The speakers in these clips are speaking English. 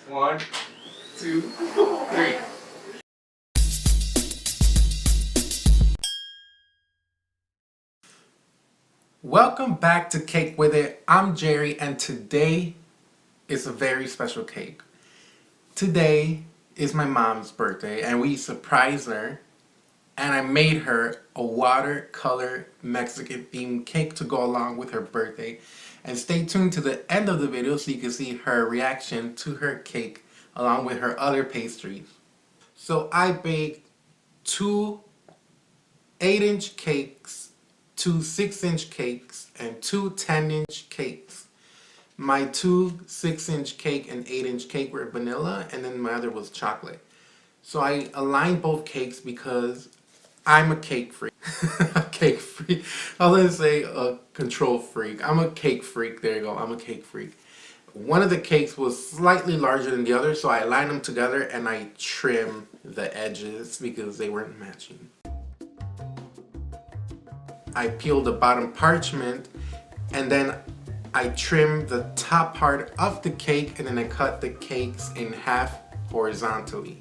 1, 2, 3. Welcome back to Cake With It. I'm Jerry, and today is a very special cake. Today is my mom's birthday, and we surprised her, and I made her a watercolor Mexican themed cake to go along with her birthday. And stay tuned to the end of the video so you can see her reaction to her cake along with her other pastries. So I baked two 8-inch cakes, two 6-inch cakes, and two 10-inch cakes. My two 6-inch cake and 8-inch cake were vanilla, and then my other was chocolate. So I aligned both cakes because I'm a cake freak. A cake freak. I was gonna say a control freak. I'm a cake freak. There you go. I'm a cake freak. One of the cakes was slightly larger than the other, so I aligned them together and I trimmed the edges because they weren't matching. I peeled the bottom parchment, and then I trimmed the top part of the cake, and then I cut the cakes in half horizontally.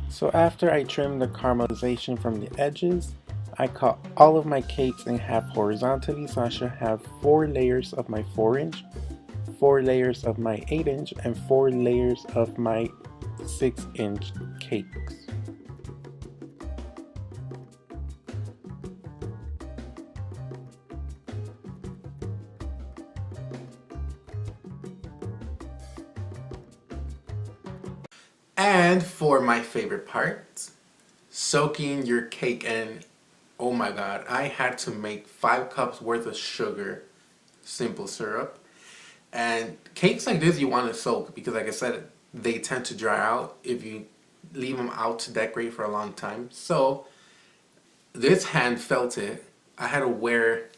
So after I trimmed the caramelization from the edges, I cut all of my cakes in half horizontally, so I should have 4 layers of my 4-inch, 4 layers of my 8-inch, and 4 layers of my 6-inch cakes. And for my favorite part, soaking your cake in. Oh my god, I had to make 5 cups worth of sugar, simple syrup. And cakes like this you want to soak because, like I said, they tend to dry out if you leave them out to decorate for a long time. So this hand felt it. I had to wear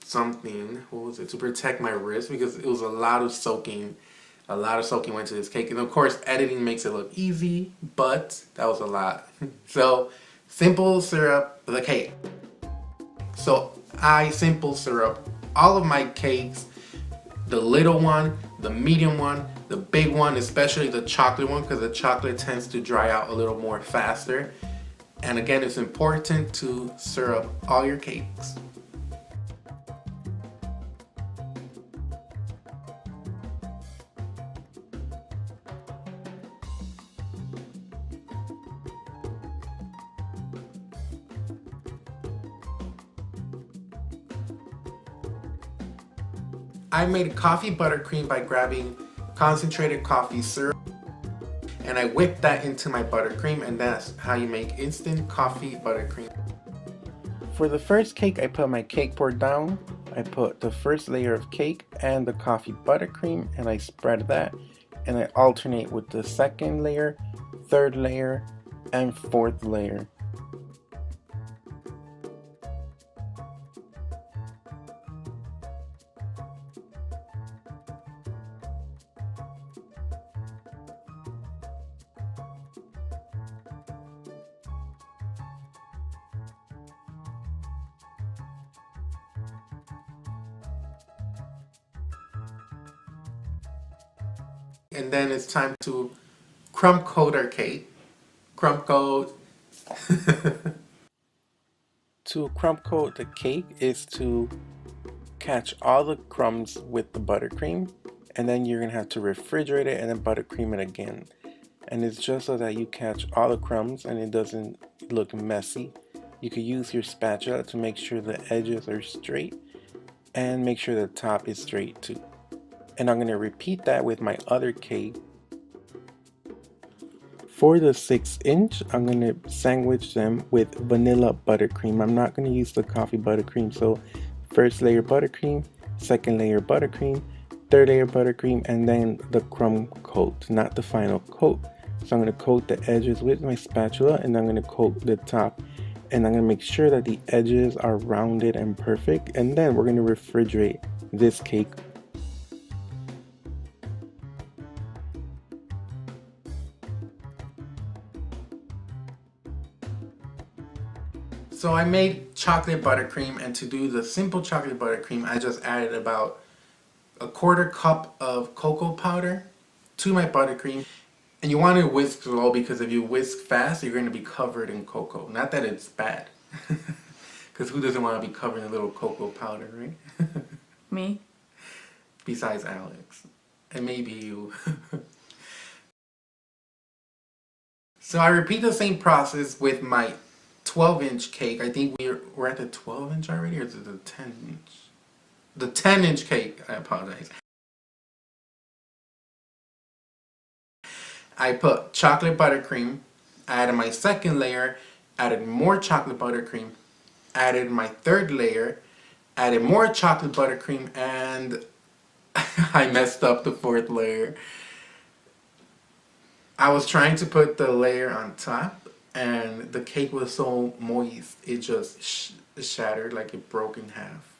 something, what was it, to protect my wrist because it was a lot of soaking. A lot of soaking went to this cake. And of course, editing makes it look easy, but that was a lot. So, simple syrup the cake. So, I simple syrup all of my cakes, the little one, the medium one, the big one, especially the chocolate one, because the chocolate tends to dry out a little more faster. And again, it's important to syrup all your cakes. I made coffee buttercream by grabbing concentrated coffee syrup, and I whipped that into my buttercream, and that's how you make instant coffee buttercream. For the first cake, I put my cake board down. I put the first layer of cake and the coffee buttercream, and I spread that, and I alternate with the second layer, third layer, and fourth layer. And then it's time to crumb coat our cake. Crumb coat. To crumb coat the cake is to catch all the crumbs with the buttercream, and then you're gonna have to refrigerate it and then buttercream it again. And it's just so that you catch all the crumbs and it doesn't look messy. You could use your spatula to make sure the edges are straight and make sure the top is straight too. And I'm going to repeat that with my other cake. For the 6-inch, I'm going to sandwich them with vanilla buttercream. I'm not going to use the coffee buttercream. So first layer buttercream, second layer buttercream, third layer buttercream, and then the crumb coat, not the final coat. So I'm going to coat the edges with my spatula, and I'm going to coat the top, and I'm going to make sure that the edges are rounded and perfect, and then we're going to refrigerate this cake. So I made chocolate buttercream, and to do the simple chocolate buttercream, I just added about a quarter cup of cocoa powder to my buttercream. And you want to whisk slow, because if you whisk fast, you're going to be covered in cocoa. Not that it's bad. Because who doesn't want to be covered in a little cocoa powder, right? Me? Besides Alex. And maybe you. So I repeat the same process with my 12-inch cake. I think we're at the 12-inch already, or is it the 10-inch? The 10-inch cake, I apologize. I put chocolate buttercream, added my second layer, added more chocolate buttercream, added my third layer, added more chocolate buttercream, and I messed up the fourth layer. I was trying to put the layer on top, and the cake was so moist, it just shattered, like it broke in half.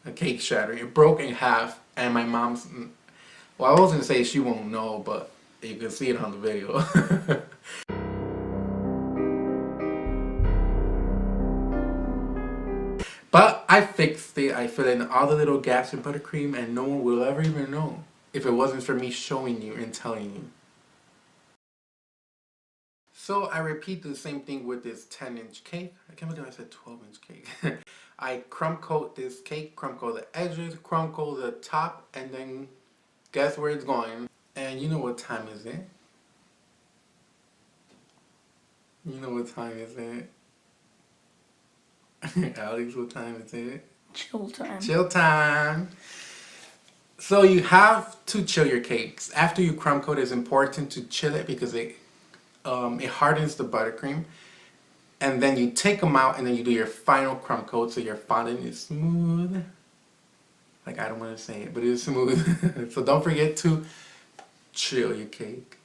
A cake shattered, it broke in half, and my mom's, well, I was going to say she won't know, but you can see it on the video. But I fixed it. I filled in all the little gaps in buttercream, and no one will ever even know if it wasn't for me showing you and telling you. So I repeat the same thing with this 10-inch cake. I can't believe I said 12-inch cake. I crumb coat this cake, crumb coat the edges, crumb coat the top, and then guess where it's going. And you know what time is it? You know what time is it? Alex, what time is it? Chill time. Chill time. So you have to chill your cakes. After you crumb coat, it's important to chill it because it hardens the buttercream. And then you take them out, and then you do your final crumb coat so your fondant is smooth. Like, I don't want to say it, but it is smooth. So don't forget to chill your cake.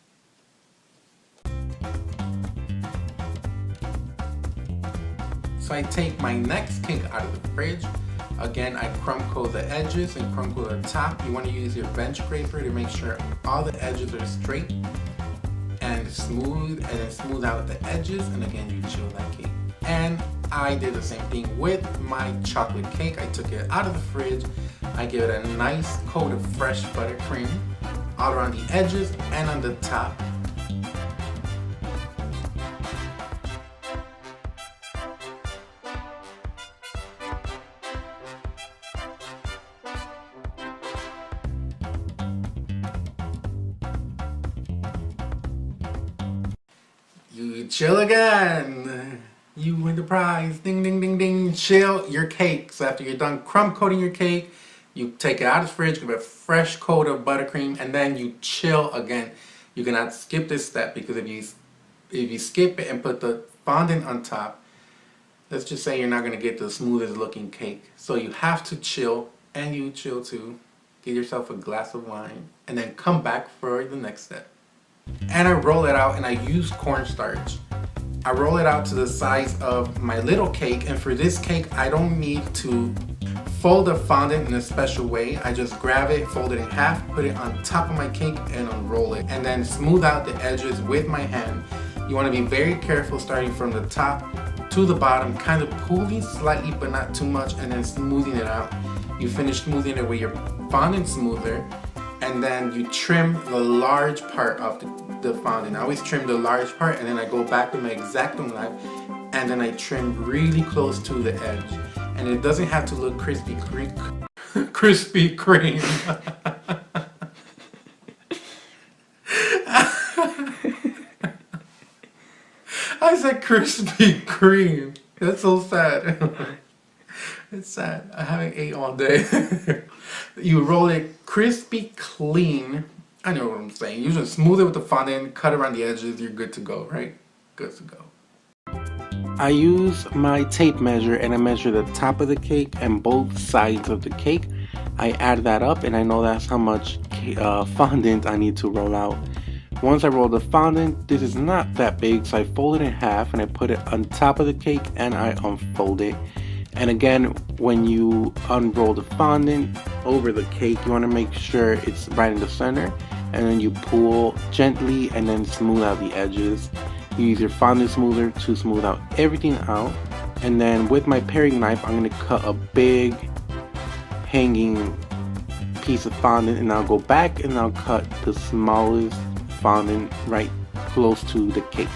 So I take my next cake out of the fridge. Again, I crumb coat the edges and crumb coat the top. You want to use your bench scraper to make sure all the edges are straight and smooth, and then smooth out the edges, and again you chill that cake. And I did the same thing with my chocolate cake. I took it out of the fridge. I gave it a nice coat of fresh buttercream all around the edges and on the top. You chill again. You win the prize. Ding, ding, ding, ding. Chill your cake. So after you're done crumb coating your cake, you take it out of the fridge, give it a fresh coat of buttercream, and then you chill again. You cannot skip this step, because if you skip it and put the fondant on top, let's just say you're not going to get the smoothest looking cake. So you have to chill, and you chill too. Get yourself a glass of wine, and then come back for the next step. And I roll it out, and I use cornstarch. I roll it out to the size of my little cake, and for this cake I don't need to fold the fondant in a special way. I just grab it, fold it in half, put it on top of my cake, and unroll it, and then smooth out the edges with my hand. You want to be very careful, starting from the top to the bottom, kind of pulling slightly but not too much, and then smoothing it out. You finish smoothing it with your fondant smoother, and then you trim the large part of the fondant. I always trim the large part, and then I go back with my X-Acto knife, and then I trim really close to the edge. And it doesn't have to look Krispy Kreme. I said Krispy Kreme. That's so sad. It's sad. I haven't ate all day. You roll it crispy clean. I know what I'm saying. You just smooth it with the fondant, cut around the edges, you're good to go, right? Good to go. I use my tape measure, and I measure the top of the cake and both sides of the cake. I add that up, and I know that's how much fondant I need to roll out. Once I roll the fondant, this is not that big, so I fold it in half and I put it on top of the cake and I unfold it. And again, when you unroll the fondant over the cake, you want to make sure it's right in the center, and then you pull gently and then smooth out the edges. You use your fondant smoother to smooth out everything out, And then with my paring knife, I'm going to cut a big hanging piece of fondant, and I'll go back and I'll cut the smallest fondant right close to the cake.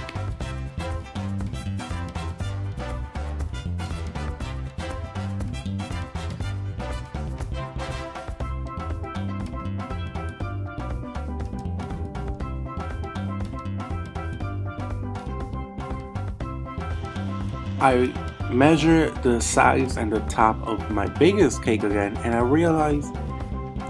I measure the size and the top of my biggest cake again, and I realize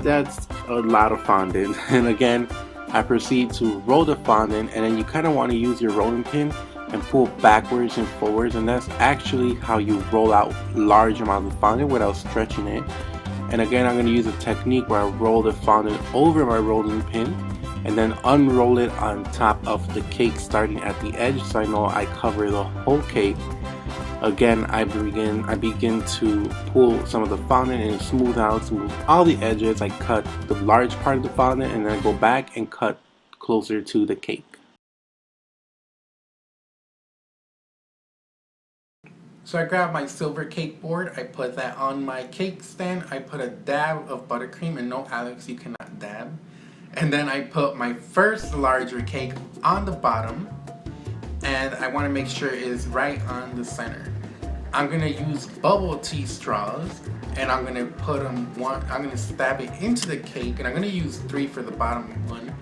that's a lot of fondant. And again, I proceed to roll the fondant, and then you kind of want to use your rolling pin and pull backwards and forwards, and that's actually how you roll out large amounts of fondant without stretching it. And again, I'm going to use a technique where I roll the fondant over my rolling pin and then unroll it on top of the cake starting at the edge, so I know I cover the whole cake. Again, I begin to pull some of the fondant and smooth all the edges. I cut the large part of the fondant and then I go back and cut closer to the cake. So I grabbed my silver cake board, I put that on my cake stand, I put a dab of buttercream, and no, Alex, you cannot dab. And then I put my first larger cake on the bottom, and I want to make sure it is right on the center. I'm going to use bubble tea straws, and I'm going to put them I'm going to stab it into the cake, and I'm going to use 3 for the bottom one.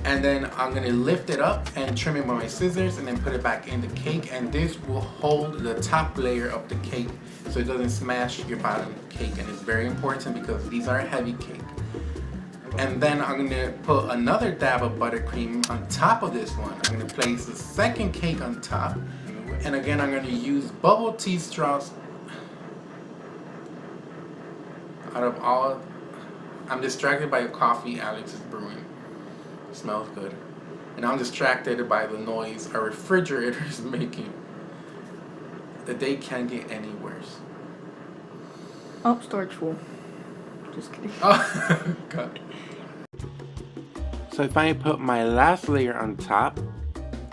And then I'm going to lift it up and trim it with my scissors and then put it back in the cake, and this will hold the top layer of the cake so it doesn't smash your bottom cake, and it's very important because these are a heavy cake. And then I'm going to put another dab of buttercream on top of this one. I'm going to place the second cake on top, and again I'm going to use bubble tea straws. I'm distracted by the coffee Alex is brewing. It smells good. And I'm distracted by the noise our refrigerator is making. The day can't get any worse. Oh, storage full. Just kidding. Oh, God. So I finally put my last layer on top,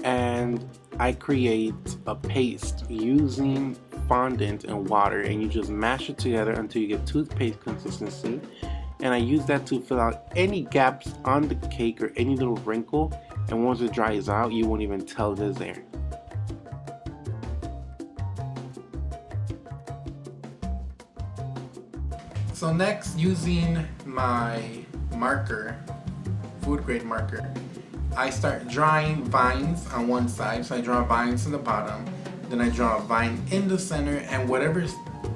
and I create a paste using fondant and water, and you just mash it together until you get toothpaste consistency. And I use that to fill out any gaps on the cake or any little wrinkle, and once it dries out you won't even tell it is there. So next, using my marker, food grade marker, I start drawing vines on one side. So I draw vines on the bottom, then I draw a vine in the center, and whatever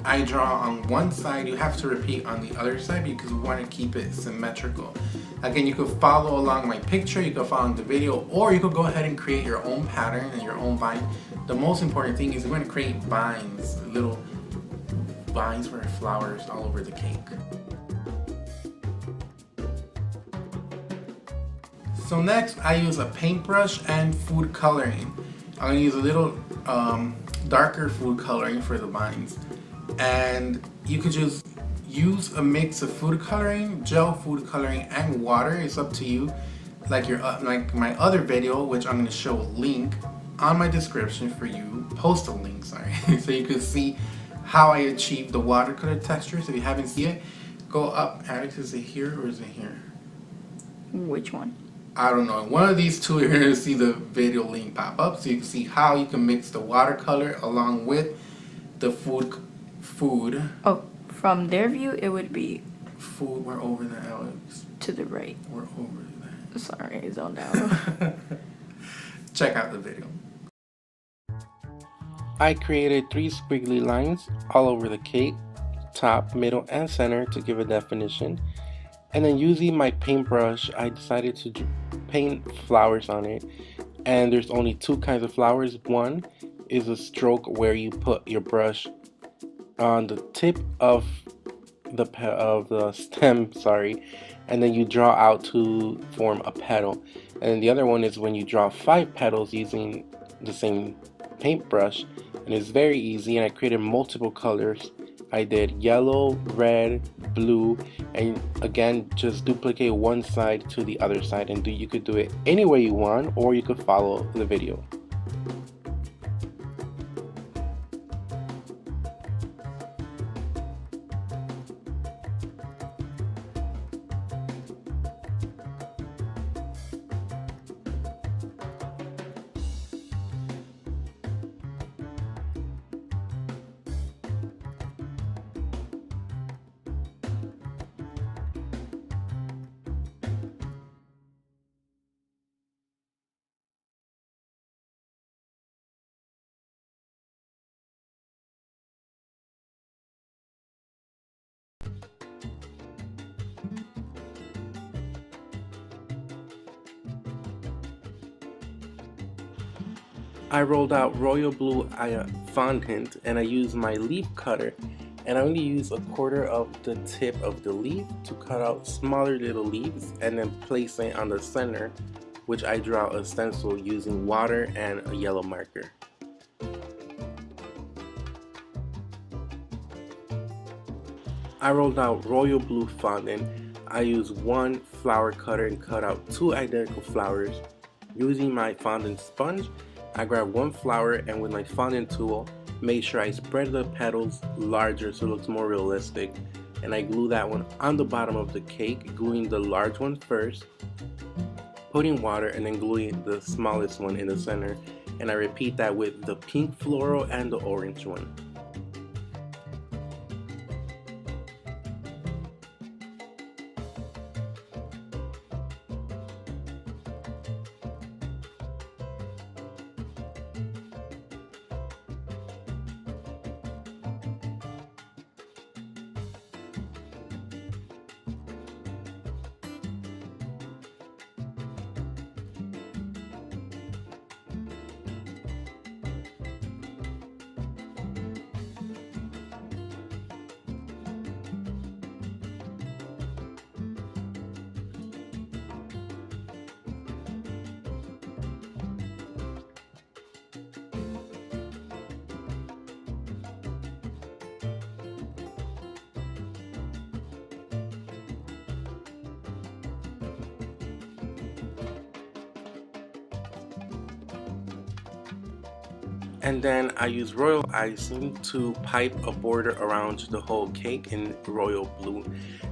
I draw on one side, you have to repeat on the other side because we want to keep it symmetrical. Again, you could follow along my picture, you could follow the video, or you could go ahead and create your own pattern and your own vine. The most important thing is we're going to create vines, little vines for flowers all over the cake. So next, I use a paintbrush and food coloring. I'm going to use a little darker food coloring for the vines. And you could just use a mix of food coloring, gel food coloring, and water. It's up to you. Like my other video, which I'm going to show a link on my description for you. Post a link, sorry. So you can see how I achieved the watercolor texture. So if you haven't seen it, go up. Alex, is it here or is it here? Which one? I don't know. One of these two, you're going to see the video link pop up. So you can see how you can mix the watercolor along with the food. Oh, from their view, it would be food. We're over there, Alex. To the right. We're over there. Sorry, I zoned out. Check out the video. I created 3 squiggly lines all over the cake, top, middle, and center to give a definition. And then using my paintbrush, I decided to paint flowers on it. And there's only 2 kinds of flowers. One is a stroke where you put your brush on the tip of the stem, and then you draw out to form a petal. And then the other one is when you draw 5 petals using the same paintbrush, and it's very easy. And I created multiple colors. I did yellow, red, blue, and again just duplicate one side to the other side, and you could do it any way you want, or you could follow the video. I rolled out royal blue fondant and I used my leaf cutter, and I only use 1/4 of the tip of the leaf to cut out smaller little leaves and then place it on the center, which I draw a stencil using water and a yellow marker. I rolled out royal blue fondant. I used one flower cutter and cut out 2 identical flowers. Using my fondant sponge, I grabbed one flower and with my fondant tool, made sure I spread the petals larger so it looks more realistic. And I glue that one on the bottom of the cake, gluing the large one first, putting water and then gluing the smallest one in the center. And I repeat that with the pink floral and the orange one. And then I use royal icing to pipe a border around the whole cake in royal blue.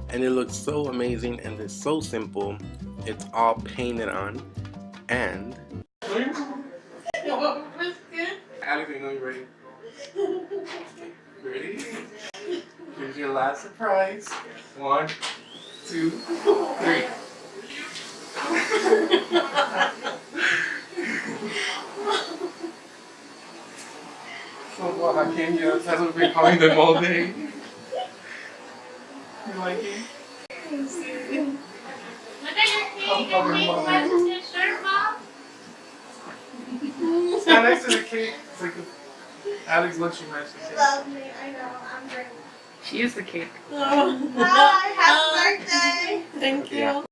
And it looks so amazing and it's so simple. It's all painted on. And Alex, are you ready? Ready? Here's your last surprise. 1, 2, 3. So Oaxaqueñas, that's what we're calling them all day. You like it? Stand next to the cake. It's like Alex looks, you match the cake. Love me, I know, I'm great. She is the cake. Hi, happy birthday! Thank you. Yeah.